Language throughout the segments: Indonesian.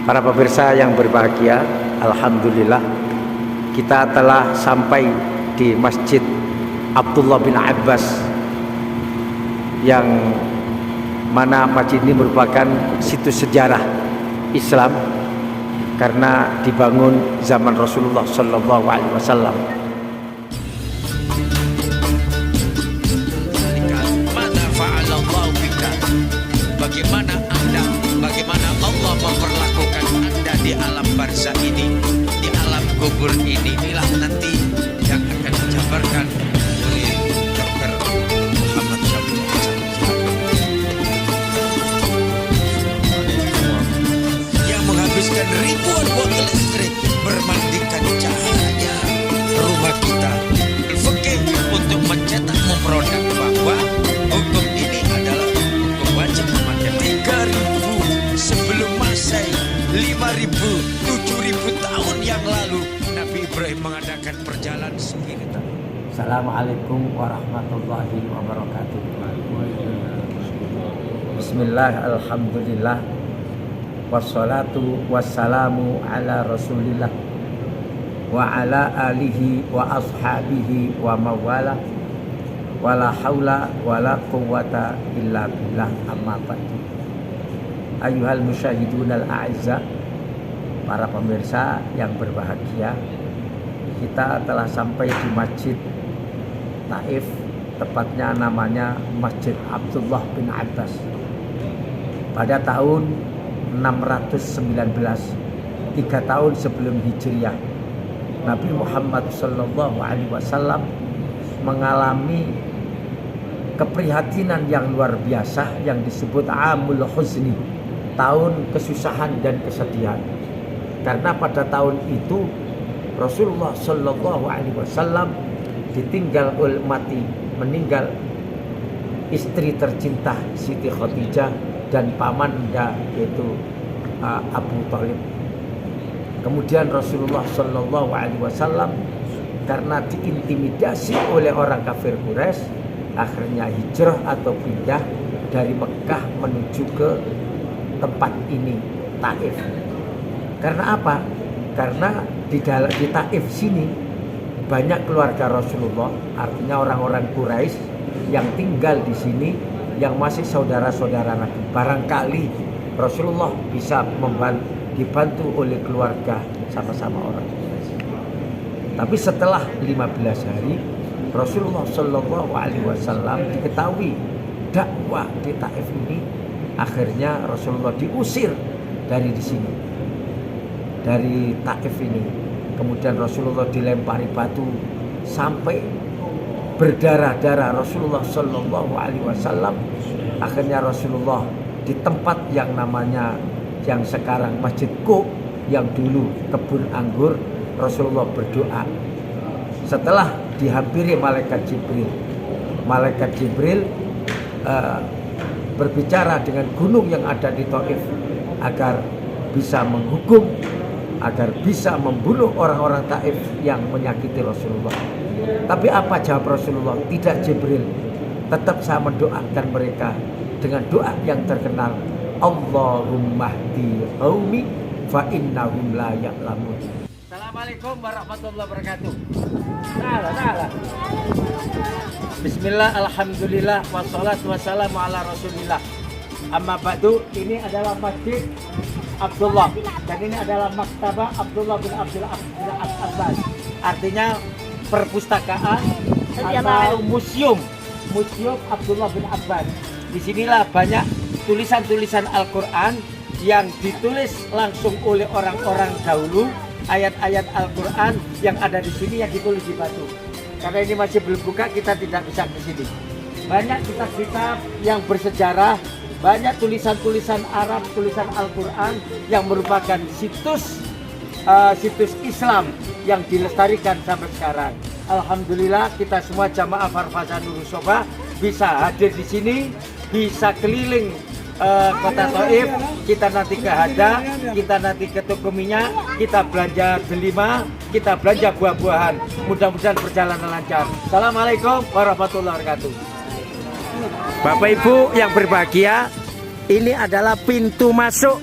Para pemirsa yang berbahagia, alhamdulillah kita telah sampai di Masjid Abdullah bin Abbas, yang mana masjid ini merupakan situs sejarah Islam karena dibangun zaman Rasulullah Sallallahu Alaihi Wasallam. Bagaimana Allah memperlakukan Anda di alam barzah ini, di alam kubur ini, inilah nanti yang akan dijabarkan oleh Dr. Muhammad Syamil yang menghabiskan ribuan botol listrik bermandikan cahaya rumah kita. Fikih untuk mencetak memproduk bahwa hukum ini adalah hukum wajib memakai 3.000 sebelum Masehi, 5.000, 7.000 tahun yang lalu Nabi Ibrahim mengadakan perjalanan spiritual. Assalamualaikum warahmatullahi wabarakatuh. Bismillah, alhamdulillah, wassalatu wassalamu ala rasulillah wa ala alihi wa ashabihi wa mawala wala haula wala quwwata illa billah, amma ba'du. Ayuhal musyahidunal a'izza, para pemirsa yang berbahagia, kita telah sampai di Masjid Taif, tepatnya namanya Masjid Abdullah bin Abbas. Pada tahun 619, 3 tahun sebelum Hijriah, Nabi Muhammad Sallallahu Alaihi Wasallam mengalami keprihatinan yang luar biasa yang disebut Amul Huzni, tahun kesusahan dan kesedihan. Karena pada tahun itu Rasulullah Sallallahu Alaihi Wasallam ditinggal meninggal istri tercinta Siti Khadijah dan pamannya yaitu Abu Thalib. Kemudian Rasulullah Sallallahu Alaihi Wasallam karena diintimidasi oleh orang kafir Quraisy, akhirnya hijrah atau pindah dari Mekah menuju ke tempat ini, Taif. Karena apa? Karena di Taif sini banyak keluarga Rasulullah, artinya orang-orang Quraisy yang tinggal di sini, yang masih saudara-saudara Nabi. Barangkali Rasulullah bisa dibantu oleh keluarga sama-sama orang Quraisy. Tapi setelah 15 hari Rasulullah Shallallahu Alaihi Wasallam diketahui dakwah di Taif ini, akhirnya Rasulullah diusir dari di sini, dari Taif ini. Kemudian Rasulullah dilempari batu sampai berdarah-darah Rasulullah Shallallahu Alaihi Wasallam. Akhirnya Rasulullah di tempat yang namanya, yang sekarang Masjid Qub, yang dulu kebun anggur, Rasulullah berdoa. Setelah dihampiri malaikat Jibril, malaikat Jibril berbicara dengan gunung yang ada di Taif agar bisa menghukum, agar bisa membunuh orang-orang Taif yang menyakiti Rasulullah. Tapi apa jawab Rasulullah? Tidak Jibril, tetap saya mendoakan mereka dengan doa yang terkenal, Allahumma hdi qaumi fa innahum la ya'lamun. Assalamualaikum warahmatullahi wabarakatuh. Salah. Bismillah, alhamdulillah, wassalatu wassalamu ala rasulillah. Amma ba'du, ini adalah Masjid Abdullah dan ini adalah Maktabah Abdullah bin Abbas. Artinya perpustakaan atau museum Abdullah bin Abbas. Disinilah banyak tulisan-tulisan Al-Quran yang ditulis langsung oleh orang-orang dahulu. Ayat-ayat Al-Quran yang ada di sini yang ditulis di batu. Karena ini masih belum buka, kita tidak bisa ke sini. Banyak kitab-kitab yang bersejarah, banyak tulisan-tulisan Arab, tulisan Al-Quran yang merupakan situs Islam yang dilestarikan sampai sekarang. Alhamdulillah kita semua jamaah Farfasa Nurus Soba bisa hadir di sini, bisa keliling kota Taif, kita nanti ke Hada, kita nanti ke toko minyak, kita belanja delima, kita belanja buah-buahan. Mudah-mudahan perjalanan lancar. Assalamualaikum warahmatullahi wabarakatuh. Bapak Ibu yang berbahagia, ini adalah pintu masuk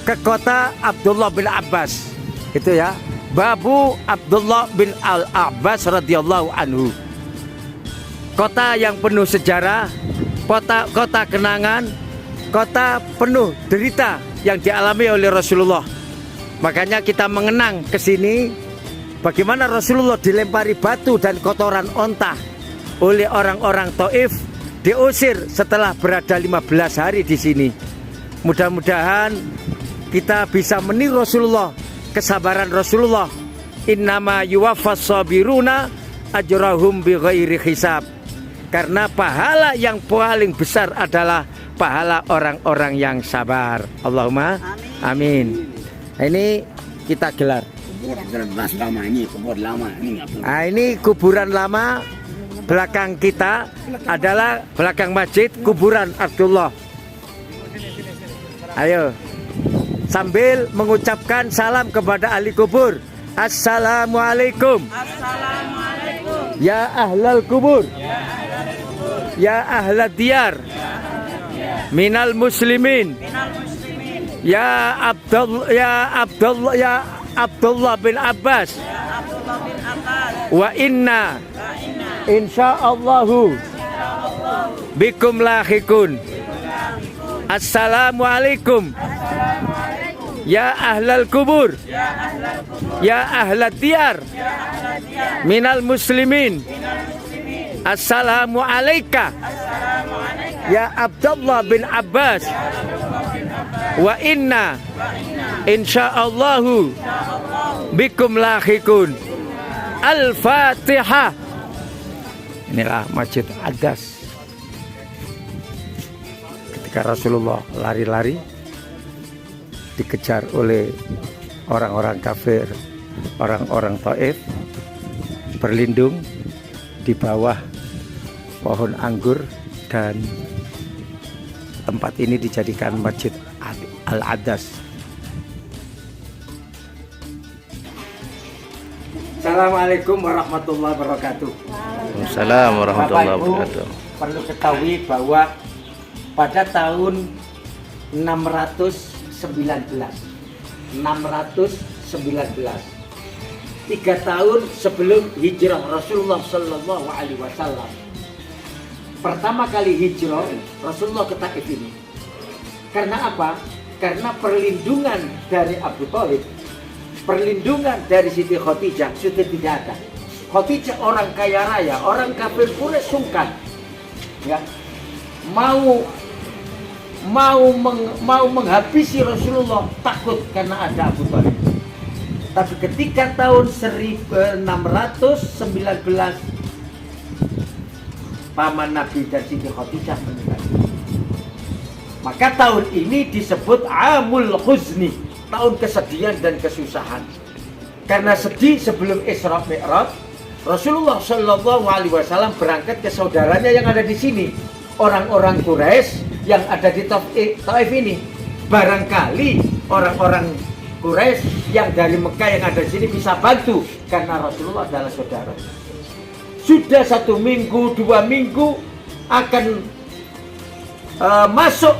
ke kota Abdullah bin Abbas. Itu ya. Babu Abdullah bin Al-Abbas radhiyallahu anhu. Kota yang penuh sejarah, kota kenangan, kota penuh derita yang dialami oleh Rasulullah. Makanya kita mengenang ke sini bagaimana Rasulullah dilempari batu dan kotoran onta oleh orang-orang Taif, diusir setelah berada 15 hari di sini. Mudah-mudahan kita bisa meniru Rasulullah, kesabaran Rasulullah. Innama yuwaffas sabiruna ajrahum bighairi hisab. Karena pahala yang paling besar adalah pahala orang-orang yang sabar. Allahumma amin. Nah, ini kita gelar. Nah, ini kuburan lama. Belakang kita adalah belakang masjid kuburan Abdullah. Ayo, sambil mengucapkan salam kepada ahli kubur. Assalamualaikum. Assalamualaikum. Ya ahlal kubur. Ya ahlad diyar. Minal muslimin. Ya Abdullah bin Abbas. Wa inna insyaallahu bikum lahikun. Assalamualaikum. Ya ahlal kubur. Ya ahlad diyar. Minal muslimin. Assalamu alaika. Ya Abdullah bin Abbas. Wa inna insyaallahu bikum lahikun. Al-Fatihah. Inilah Masjid Adas. Ketika Rasulullah lari-lari dikejar oleh orang-orang kafir, orang-orang Taif, berlindung di bawah pohon anggur, dan tempat ini dijadikan Masjid Al-Adas. Assalamualaikum warahmatullahi wabarakatuh. Waalaikumsalam warahmatullahi wabarakatuh. Perlu ketahui bahwa pada tahun 619 3 tahun sebelum hijrah Rasulullah Sallallahu Alaihi Wasallam, pertama kali hijrah Rasulullah ke Taif ini. Karena apa? Karena perlindungan dari Abu Thalib, perlindungan dari Siti Khadijah sudah tidak ada. Khadijah orang kaya raya, orang kafir pun sungkan, ya, mau menghabisi Rasulullah, takut karena ada Abu Thalib. Tapi ketika tahun 1619 paman Nabi dan Siti Khadijah meninggal, maka tahun ini disebut Amul Huzni, tahun kesedihan dan kesusahan. Karena sedih sebelum Isra Mi'raj, Rasulullah Shallallahu Alaihi Wasallam berangkat ke saudaranya yang ada di sini, orang-orang Quraisy yang ada di Taif ini. Barangkali orang-orang Quraisy yang dari Mekah yang ada di sini bisa bantu, karena Rasulullah adalah saudara. Sudah 1 minggu, 2 minggu, akan masuk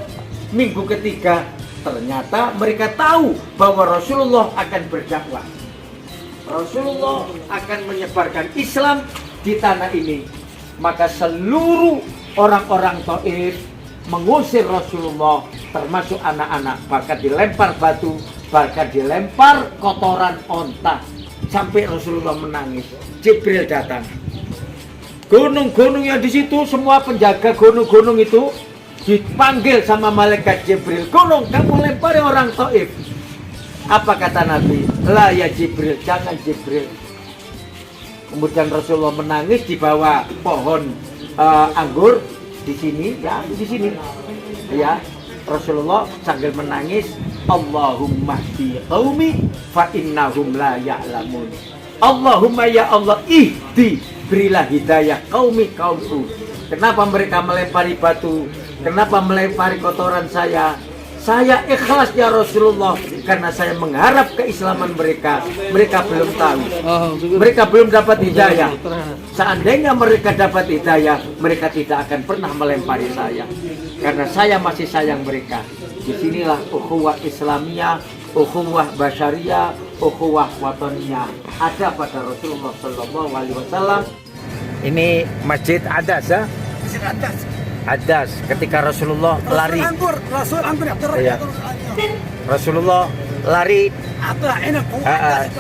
minggu ketiga, ternyata mereka tahu bahwa Rasulullah akan berdakwah. Rasulullah akan menyebarkan Islam di tanah ini. Maka seluruh orang-orang Taif mengusir Rasulullah, termasuk anak-anak, bahkan dilempar batu, bahkan dilempar kotoran onta, sampai Rasulullah menangis. Jibril datang. Gunung-gunung yang di situ, semua penjaga gunung-gunung itu dipanggil sama malaikat Jibril. Gunung, kamu lempari orang Taif. Apa kata Nabi? La ya Jibril, jangan Jibril. Kemudian Rasulullah menangis di bawah pohon anggur di sini, ya, di sini. Ya, Rasulullah sambil menangis, Allahumma hdi qaumi fa innahum la ya'lamun. Allahumma ya Allah, ihdi, berilah hidayah kaumku. Kenapa mereka melempari batu? Kenapa melempari kotoran saya? Saya ikhlas ya Rasulullah, karena saya mengharap keislaman mereka. Mereka belum tahu, mereka belum dapat hidayah. Seandainya mereka dapat hidayah, mereka tidak akan pernah melempari saya. karena saya masih sayang mereka. Disinilah ukhuwah Islamiyah, ukhuwah Basyariyah, ukhuwah Wataniyah ada pada Rasulullah Sallallahu Alaihi Wasallam. Ini Masjid Adas ya? Masjid Adas. Adas ketika Rasulullah lari. Rasul anggur Iya. Rasulullah lari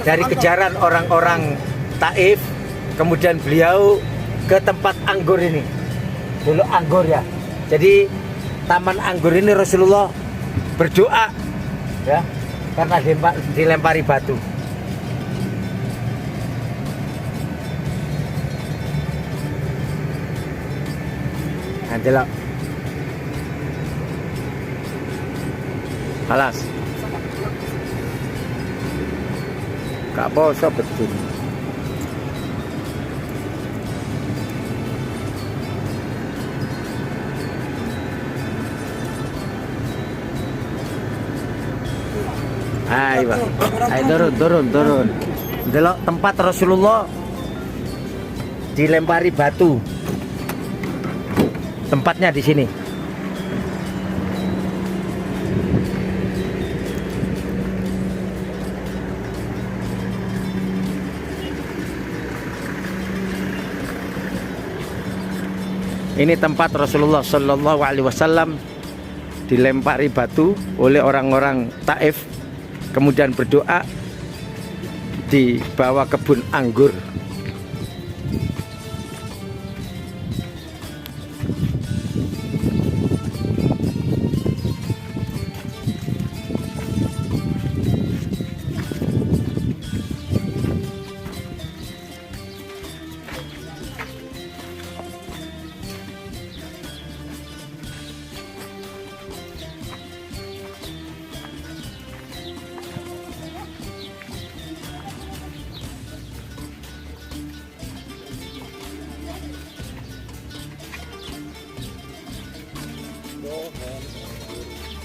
dari kejaran orang-orang Taif, kemudian beliau ke tempat anggur ini. Dulu anggur ya. Jadi taman anggur ini Rasulullah berdoa ya karena dilempari batu. Anjela. Alas. Kak poso betul. Ayo, turun. Delok tempat Rasulullah dilempari batu. Tempatnya di sini. Ini tempat Rasulullah Sallallahu Alaihi Wasallam dilempari batu oleh orang-orang Taif, kemudian berdoa di bawah kebun anggur.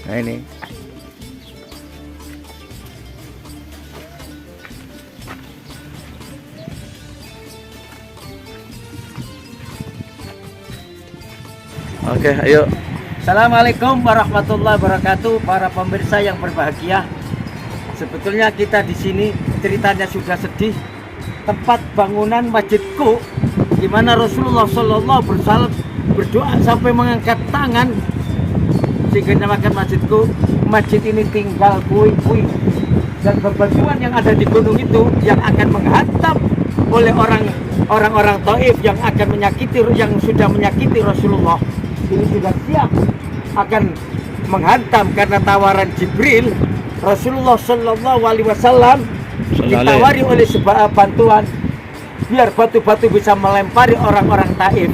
Nah ini Oke, ayo. Assalamualaikum warahmatullahi wabarakatuh, para pemirsa yang berbahagia. Sebetulnya kita di sini ceritanya sudah sedih. Tempat bangunan masjidku, di mana Rasulullah Sallallahu Alaihi Wasallam berdoa sampai mengangkat tangan, sehingga dinamakan masjidku. Masjid ini tinggal puing-puing, dan bebatuan yang ada di gunung itu yang akan menghantam oleh orang-orang Taif yang akan menyakiti, yang sudah menyakiti Rasulullah. Ini sudah siap akan menghantam karena tawaran Jibril. Rasulullah Sallallahu Alaihi Wasallam ditawari oleh sebuah bantuan biar batu-batu bisa melempari orang-orang Taif.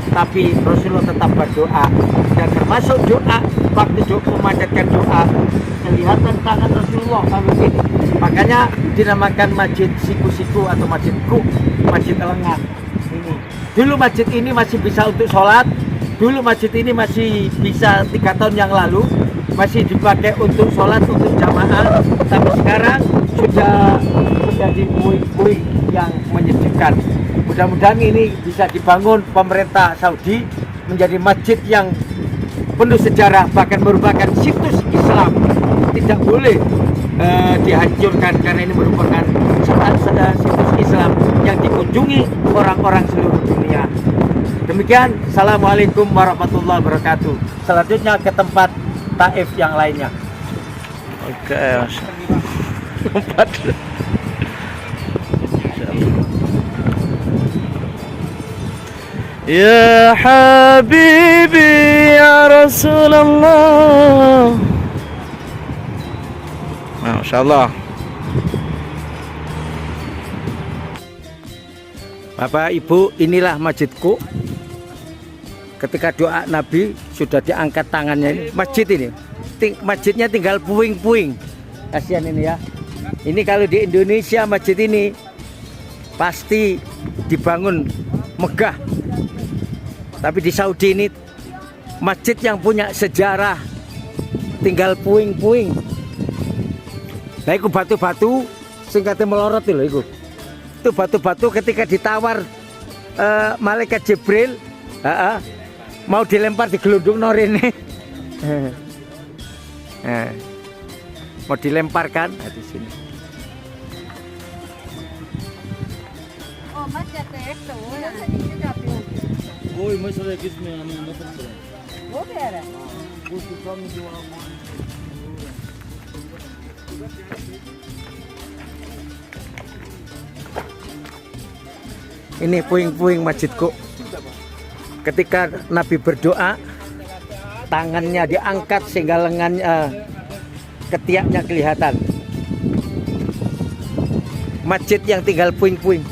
Tapi Rasulullah tetap berdoa, dan termasuk doa waktu memanjatkan doa kelihatan tangan Rasulullah lalu ini. Makanya dinamakan masjid siku-siku atau masjidku, masjid lengan ini. Dulu masjid ini masih bisa untuk sholat. Dulu masjid ini masih bisa 3 tahun yang lalu masih dipakai untuk sholat, untuk jamaah. Tapi sekarang sudah menjadi puing-puing yang menyedihkan. Mudah-mudahan ini bisa dibangun pemerintah Saudi menjadi masjid yang penuh sejarah, bahkan merupakan situs Islam. Tidak boleh dihancurkan karena ini merupakan situs Islam yang dikunjungi orang-orang seluruh dunia. Demikian, Assalamualaikum warahmatullahi wabarakatuh. Selanjutnya ke tempat Taif yang lainnya. Oke, tempat. Ya Habibi ya Rasulullah. Masya Allah. Bapak Ibu, inilah masjidku. Ketika doa Nabi sudah diangkat tangannya ini. Masjid ini, masjidnya tinggal puing-puing. Kasihan ini ya. Ini kalau di Indonesia masjid ini pasti dibangun megah. Tapi di Saudi ini masjid yang punya sejarah tinggal puing-puing. Nah itu batu-batu singkatnya melorot itu. Itu batu-batu ketika ditawar malaikat Jibril mau dilempar di gelundung norene. Nah, mau dilemparkan di sini. Oh, mas ya texto, ya tadi juga bilang. Oi, mas olha aqui, meu amigo, não tá Oh, Vera. Ini puing-puing masjidku. Ketika Nabi berdoa, tangannya diangkat sehingga lengannya, ketiaknya kelihatan. Masjid yang tinggal puing-puing.